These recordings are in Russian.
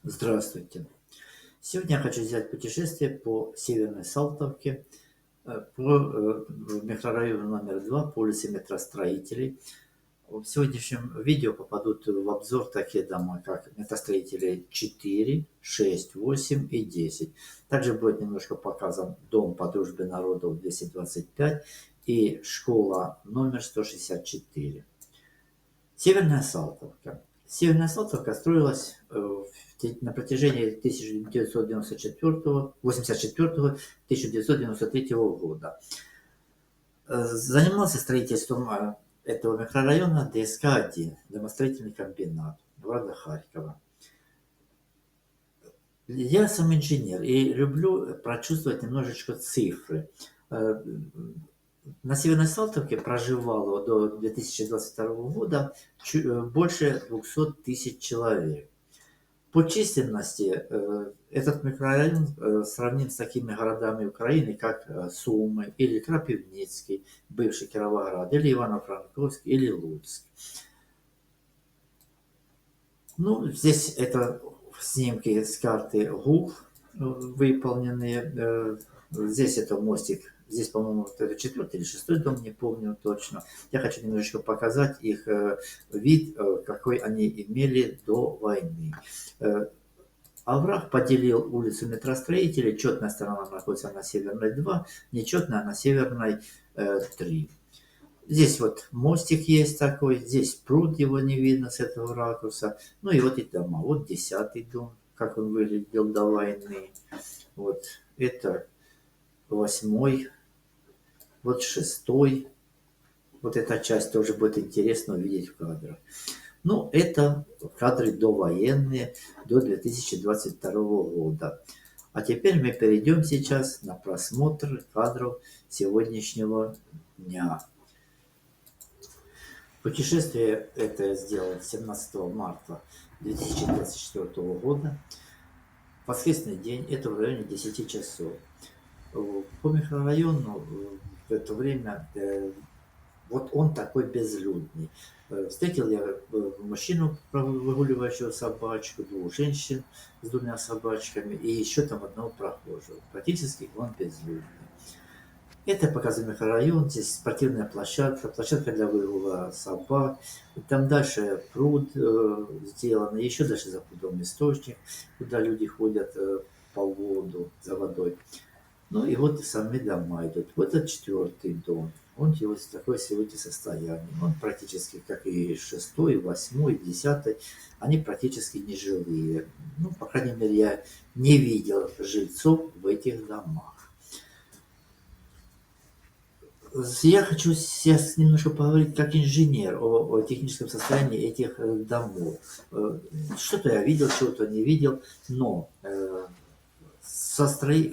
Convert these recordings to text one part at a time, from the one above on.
Здравствуйте. Сегодня я хочу сделать путешествие по Северной Салтовке, в микрорайону номер 2 по улице Метростроителей. В сегодняшнем видео попадут в обзор такие дома, как Метростроителей 4, 6, 8 и 10. Также будет немножко показан дом по дружбе народов 225 и школа номер 164. Северная Салтовка. Северная Салтовка строилась на протяжении 1984-1993 года. Занимался строительством этого микрорайона ДСК-1, домостроительный комбинат города Харькова. Я сам инженер и люблю прочувствовать немножечко цифры. На Северной Салтовке проживало до 2022 года больше 200 тысяч человек. По численности этот микрорайон сравним с такими городами Украины, как Сумы или Крапивницкий, бывший Кировоград, или Ивано-Франковск, или Луцк. Ну, здесь это снимки с карты ГУФ выполненные. Здесь это мостик. Здесь, по-моему, это 4-й или 6-й дом, не помню точно. Я хочу немножечко показать их вид, какой они имели до войны. Овраг поделил улицу Метростроителей. Четная сторона находится на Северной 2, нечетная на Северной 3. Здесь вот мостик есть такой, здесь пруд, его не видно с этого ракурса. Ну и вот эти дома. Вот 10-й дом, как он выглядел до войны. Вот это 8-й, вот 6-й. Вот эта часть тоже будет интересно увидеть в кадрах. Ну, это кадры довоенные, до 2022 года. А теперь мы перейдем сейчас на просмотр кадров сегодняшнего дня. Путешествие это я сделал 17 марта 2024 года. Воскресный день, это в районе 10 часов. По микрорайону в это время вот он такой безлюдный. Встретил я мужчину, выгуливающего собачку, двух женщин с 2 собачками и еще там одного прохожего. Практически он безлюдный. Это показывает микрорайон, здесь спортивная площадка, площадка для выгула собак. И там дальше пруд сделан, еще дальше за прудом источник, куда люди ходят по воду, за водой. Ну и вот сами дома идут. Вот это 4-й дом. Он его в такое сегодня состояние. Он практически, как и 6-й, 8-й, 10-й, они практически нежилые. Ну, по крайней мере, я не видел жильцов в этих домах. Я хочу сейчас немножко поговорить как инженер о техническом состоянии этих домов. Что-то я видел, чего-то не видел, но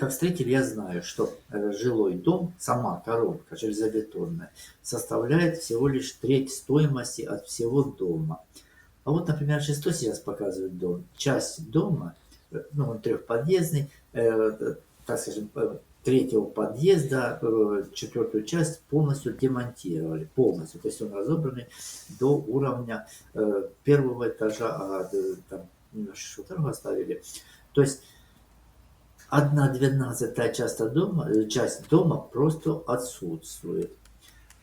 как строитель я знаю, что жилой дом, сама коробка железобетонная, составляет всего лишь треть стоимости от всего дома. А вот, например, 6-й сейчас показывает дом. Часть дома, ну, он трехподъездный, так скажем, 3-го подъезда, 4-ю часть полностью демонтировали. Полностью. То есть он разобранный до уровня 1-го этажа, а там немножко второго оставили. То есть 1/12 часть дома просто отсутствует.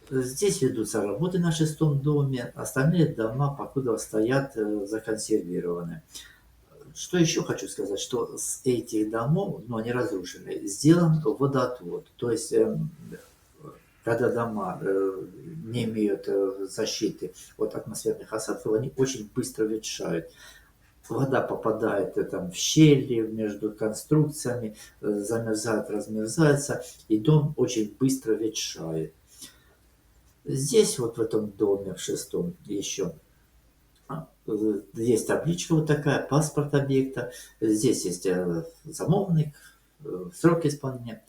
Здесь ведутся работы на 6-м доме, остальные дома покуда стоят законсервированы. Что еще хочу сказать, что с этих домов, но они разрушены, сделан водоотвод. То есть, когда дома не имеют защиты от атмосферных осадков, они очень быстро ветшают. Вода попадает там в щели между конструкциями, замерзает, размерзается, и дом очень быстро ветшает. Здесь вот в этом доме, в 6-м, еще есть табличка вот такая, паспорт объекта. Здесь есть замовник, срок исполнения.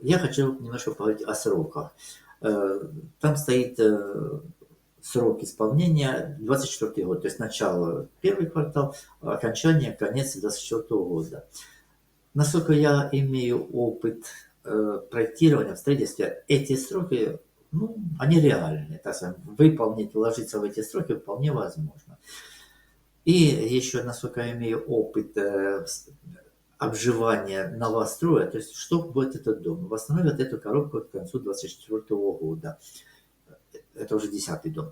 Я хочу немножко поговорить о сроках. Там стоит срок исполнения 24 год, то есть начало 1-й квартал, окончание конец 24 года. Насколько я имею опыт проектирования в строительстве, эти сроки, ну, они реальны, так сказать, выполнить, вложиться в эти сроки вполне возможно. И еще, насколько я имею опыт обживания новостроя, то есть что будет этот дом. Восстановят эту коробку к концу 2024 года. Это уже 10-й дом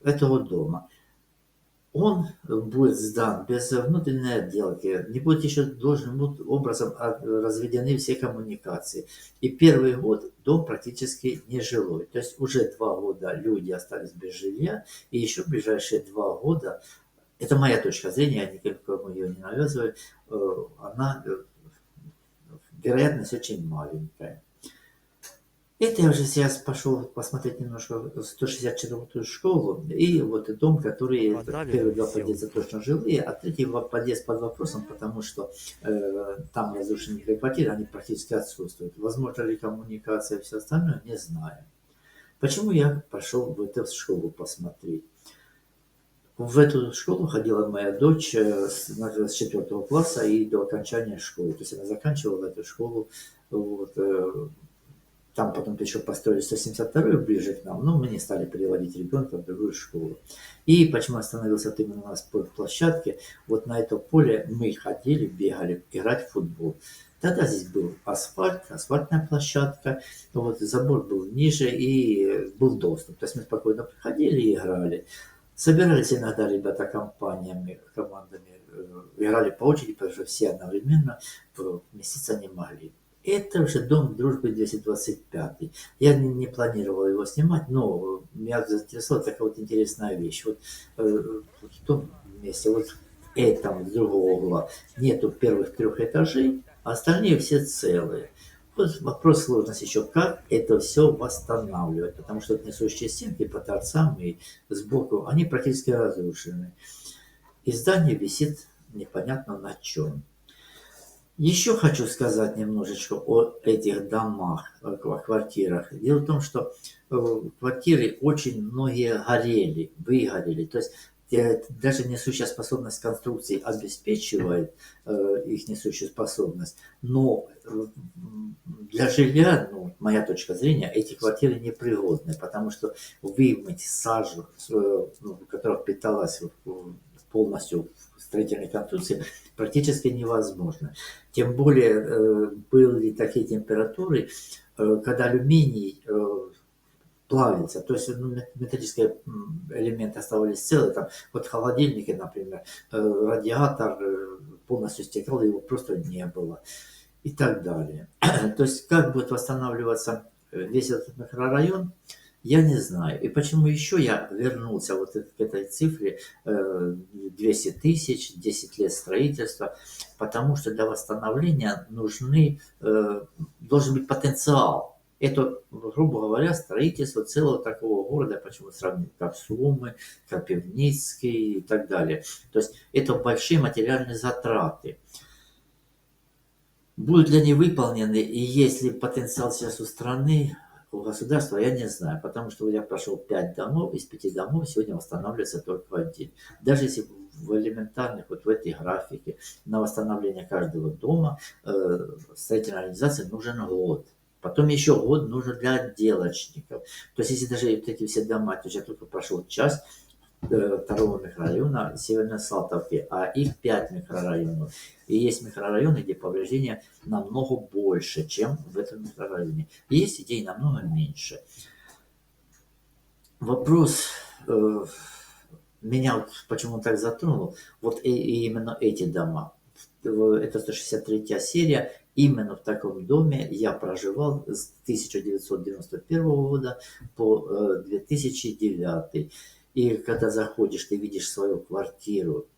этого дома. Он будет сдан без внутренней отделки, не будет еще должным образом разведены все коммуникации. И первый год дом практически нежилой. То есть уже 2 года люди остались без жилья, и еще в ближайшие 2 года, это моя точка зрения, я никому ее не навязываю, она, вероятность очень маленькая. Это я уже сейчас пошел посмотреть немножко 164-ю школу и вот и дом, который первые 2 подъезда точно жилые, а третий подъезд под вопросом, потому что там разрушенные квартиры, они практически отсутствуют. Возможно ли коммуникация и все остальное, не знаю. Почему я пошел в эту школу посмотреть? В эту школу ходила моя дочь с 4 класса и до окончания школы. То есть она заканчивала эту школу. Вот, там потом еще построили 172-ю ближе к нам, но мы не стали переводить ребенка в другую школу. И почему остановился вот именно у нас по площадке, вот на это поле мы ходили, бегали, играть в футбол. Тогда здесь был асфальт, асфальтная площадка, вот забор был ниже и был доступ. То есть мы спокойно приходили и играли. Собирались иногда ребята компаниями, командами, играли по очереди, потому что все одновременно вместиться не могли. Это уже дом дружбы 225. Я не планировал его снимать, но меня заинтересовала такая вот интересная вещь. Вот в том месте, вот в этом, с другого угла, нету первых 3 этажей, а остальные все целые. Вот вопрос сложности еще, как это все восстанавливать, потому что несущие стенки по торцам и сбоку, они практически разрушены. И здание висит непонятно на чем. Еще хочу сказать немножечко о этих домах, о квартирах. Дело в том, что квартиры очень многие горели, выгорели. То есть даже несущая способность конструкции обеспечивает их несущую способность, но для жилья, ну, моя точка зрения, эти квартиры непригодны, потому что вымыть сажу, которая впиталась полностью в строительной конструкции, практически невозможно. Тем более были такие температуры, когда алюминий плавится, то есть металлические элементы оставались целые. Там, вот в холодильнике, например, радиатор полностью стекал, его просто не было и так далее. То есть как будет восстанавливаться весь этот микрорайон, я не знаю. И почему еще я вернулся вот к этой цифре 200 тысяч, 10 лет строительства, потому что для восстановления должен быть потенциал. Это, грубо говоря, строительство целого такого города, почему сравнить, как Сумы, Кропивницкий и так далее. То есть это большие материальные затраты. Будут ли они выполнены, и есть ли потенциал сейчас у страны, у государства, я не знаю, потому что я прошел 5 домов, из 5 домов сегодня восстанавливается только 1. Даже если в элементарных, вот в этой графике, на восстановление каждого дома строительной организации нужен год. Потом еще год нужен для отделочников. То есть, если даже вот эти все дома, то есть я только прошел часть 2-го микрорайона Северной Салтовки, а их 5 микрорайонов. И есть микрорайоны, где повреждения намного больше, чем в этом микрорайоне. И есть идей намного меньше. Вопрос меня вот почему так затронул, вот и именно эти дома. Это 163-я серия. Именно в таком доме я проживал с 1991 года по 2009. И когда заходишь, ты видишь свою квартиру,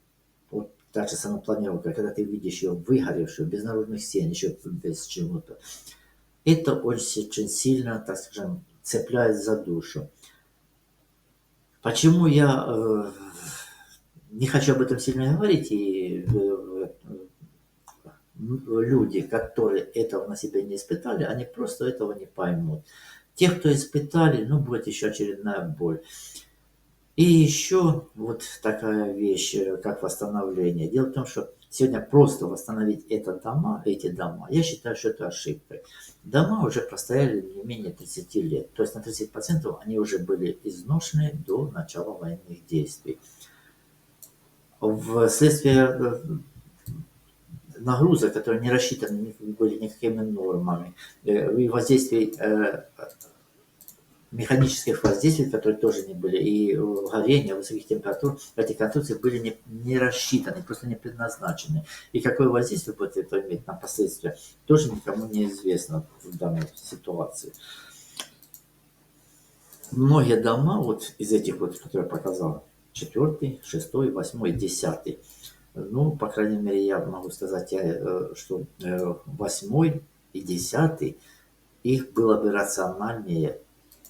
вот та же самая планировка, когда ты видишь ее выгоревшую, без наружных стен, еще без чего-то, это очень сильно, так скажем, цепляет за душу. Почему я не хочу об этом сильно говорить, и люди, которые этого на себе не испытали, они просто этого не поймут. Те, кто испытали, ну, будет еще очередная боль. И еще вот такая вещь, как восстановление. Дело в том, что сегодня просто восстановить эти дома, я считаю, что это ошибкой. Дома уже простояли не менее 30 лет. То есть на 30% они уже были изношены до начала военных действий. вследствие нагрузок, которые не рассчитаны были никакими нормами, и воздействий, механических воздействий, которые тоже не были, и горения высоких температур, эти конструкции были не рассчитаны, просто не предназначены. И какое воздействие будет это иметь на последствия, тоже никому не известно в данной ситуации. Многие дома, вот из этих вот, которые я показал, 4, 6, 8, 10, ну, по крайней мере, я могу сказать, что 8 и 10, их было бы рациональнее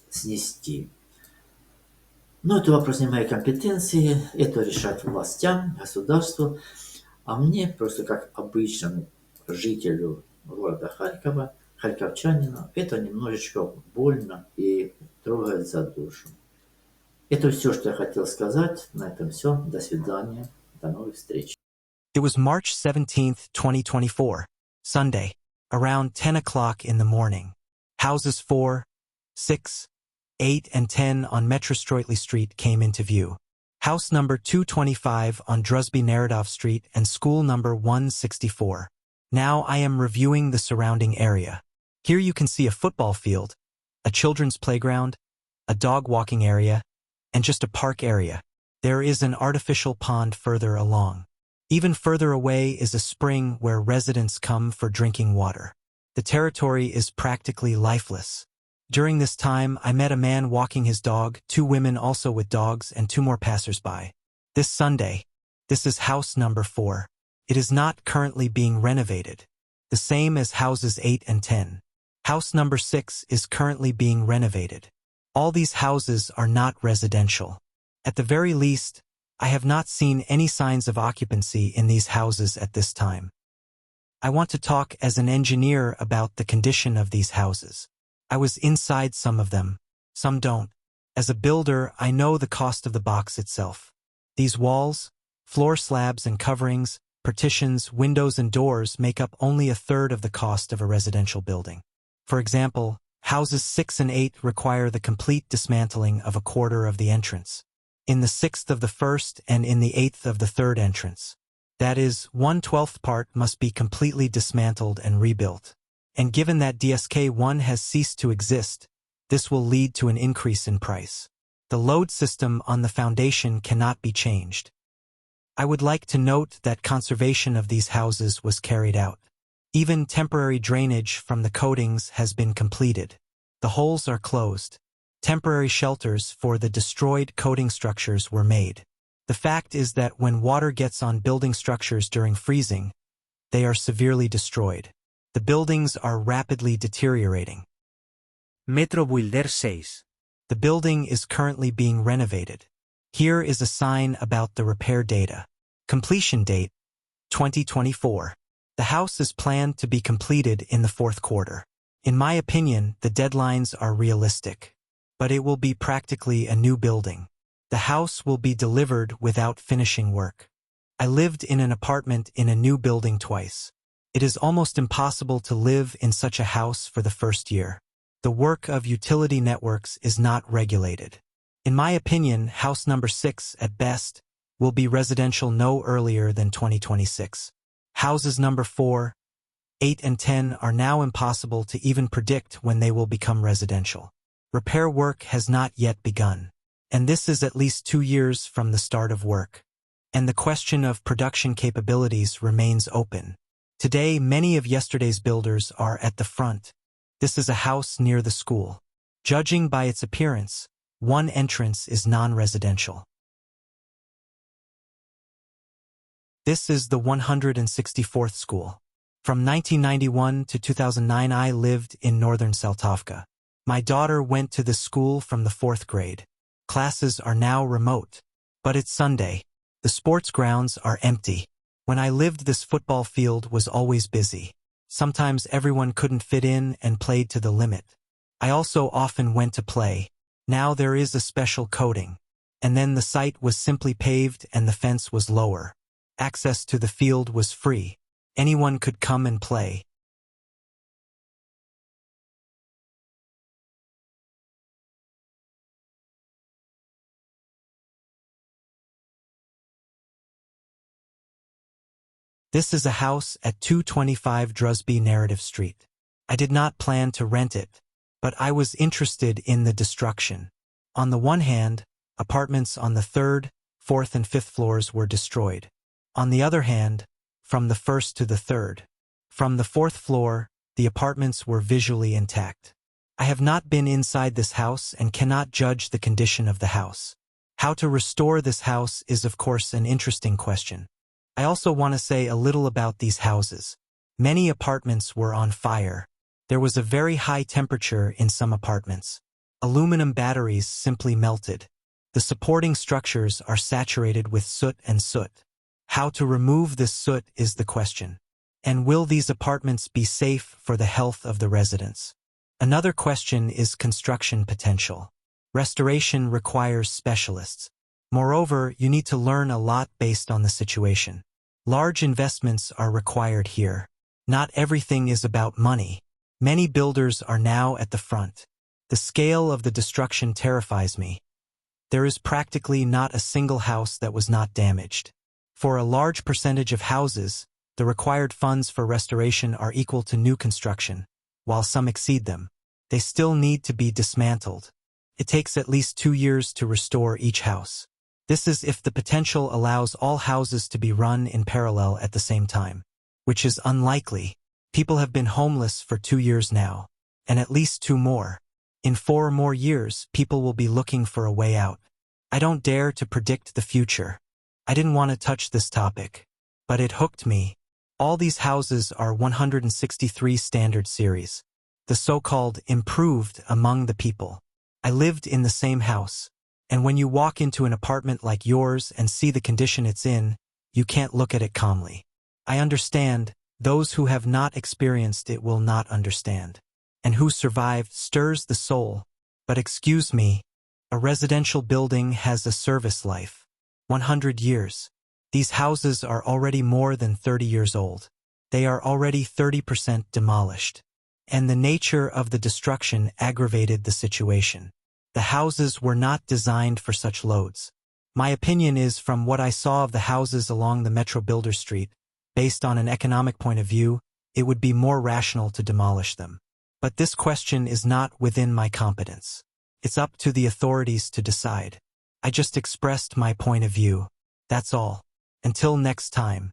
снести. Но это вопрос не моей компетенции, это решать властям, государству. А мне просто как обычному жителю города Харькова, харьковчанину, это немножечко больно и трогает за душу. Это все, что я хотел сказать. На этом все. До свидания. До новых встреч. It was March 17th, 2024, Sunday, around 10 o'clock in the morning. Houses 4, 6, 8, and 10 on Metrostroitly Street came into view. House number 225 on Drusby Neredov Street and school number 164. Now I am reviewing the surrounding area. Here you can see a football field, a children's playground, a dog walking area, and just a park area. There is an artificial pond further along. Even further away is a spring where residents come for drinking water. The territory is practically lifeless. During this time, I met a man walking his dog, 2 women also with dogs, and 2 more passers-by. This Sunday, this is house number 4. It is not currently being renovated. The same as houses 8 and 10. House number 6 is currently being renovated. All these houses are not residential. At the very least, I have not seen any signs of occupancy in these houses at this time. I want to talk as an engineer about the condition of these houses. I was inside some of them, some don't. As a builder, I know the cost of the box itself. These walls, floor slabs and coverings, partitions, windows and doors make up only a third of the cost of a residential building. For example, houses 6 and 8 require the complete dismantling of a quarter of the entrance. In the 6th of the first and in the 8th of the third entrance. That is, 1/12 part must be completely dismantled and rebuilt. And given that DSK1 has ceased to exist, this will lead to an increase in price. The load system on the foundation cannot be changed. I would like to note that conservation of these houses was carried out. Even temporary drainage from the coatings has been completed. The holes are closed. Temporary shelters for the destroyed coating structures were made. The fact is that when water gets on building structures during freezing, they are severely destroyed. The buildings are rapidly deteriorating. Metro Builder 6. The building is currently being renovated. Here is a sign about the repair data. Completion date, 2024. The house is planned to be completed in the 4th quarter. In my opinion, the deadlines are realistic. But it will be practically a new building. The house will be delivered without finishing work. I lived in an apartment in a new building twice. It is almost impossible to live in such a house for the first year. The work of utility networks is not regulated. In my opinion, house number 6, at best, will be residential no earlier than 2026. Houses number 4, 8 and 10 are now impossible to even predict when they will become residential. Repair work has not yet begun, and this is at least 2 years from the start of work. And the question of production capabilities remains open. Today, many of yesterday's builders are at the front. This is a house near the school. Judging by its appearance, one entrance is non-residential. This is the 164th school. From 1991 to 2009 I lived in Northern Saltovka. My daughter went to this school from the 4th grade. Classes are now remote. But it's Sunday. The sports grounds are empty. When I lived, this football field was always busy. Sometimes everyone couldn't fit in and played to the limit. I also often went to play. Now there is a special coating. And then the site was simply paved and the fence was lower. Access to the field was free. Anyone could come and play. This is a house at 225 Drusby Narrative Street. I did not plan to rent it, but I was interested in the destruction. On the one hand, apartments on the 3rd, 4th, and 5th floors were destroyed. On the other hand, from the 1st to the 3rd. From the 4th floor, the apartments were visually intact. I have not been inside this house and cannot judge the condition of the house. How to restore this house is of course an interesting question. I also want to say a little about these houses. Many apartments were on fire. There was a very high temperature in some apartments. Aluminum batteries simply melted. The supporting structures are saturated with soot and soot. How to remove this soot is the question. And will these apartments be safe for the health of the residents? Another question is construction potential. Restoration requires specialists. Moreover, you need to learn a lot based on the situation. Large investments are required here. Not everything is about money. Many builders are now at the front. The scale of the destruction terrifies me. There is practically not a single house that was not damaged. For a large percentage of houses, the required funds for restoration are equal to new construction, while some exceed them. They still need to be dismantled. It takes at least 2 years to restore each house. This is if the potential allows all houses to be run in parallel at the same time, which is unlikely. People have been homeless for 2 years now, and at least 2 more. In 4 more years, people will be looking for a way out. I don't dare to predict the future. I didn't want to touch this topic, but it hooked me. All these houses are 163 standard series, the so-called improved among the people. I lived in the same house, and when you walk into an apartment like yours and see the condition it's in, you can't look at it calmly. I understand, those who have not experienced it will not understand. And who survived stirs the soul. But excuse me, a residential building has a service life. 100 years. These houses are already more than 30 years old. They are already 30% demolished. And the nature of the destruction aggravated the situation. The houses were not designed for such loads. My opinion is, from what I saw of the houses along the Metro Builder Street, based on an economic point of view, it would be more rational to demolish them. But this question is not within my competence. It's up to the authorities to decide. I just expressed my point of view. That's all. Until next time.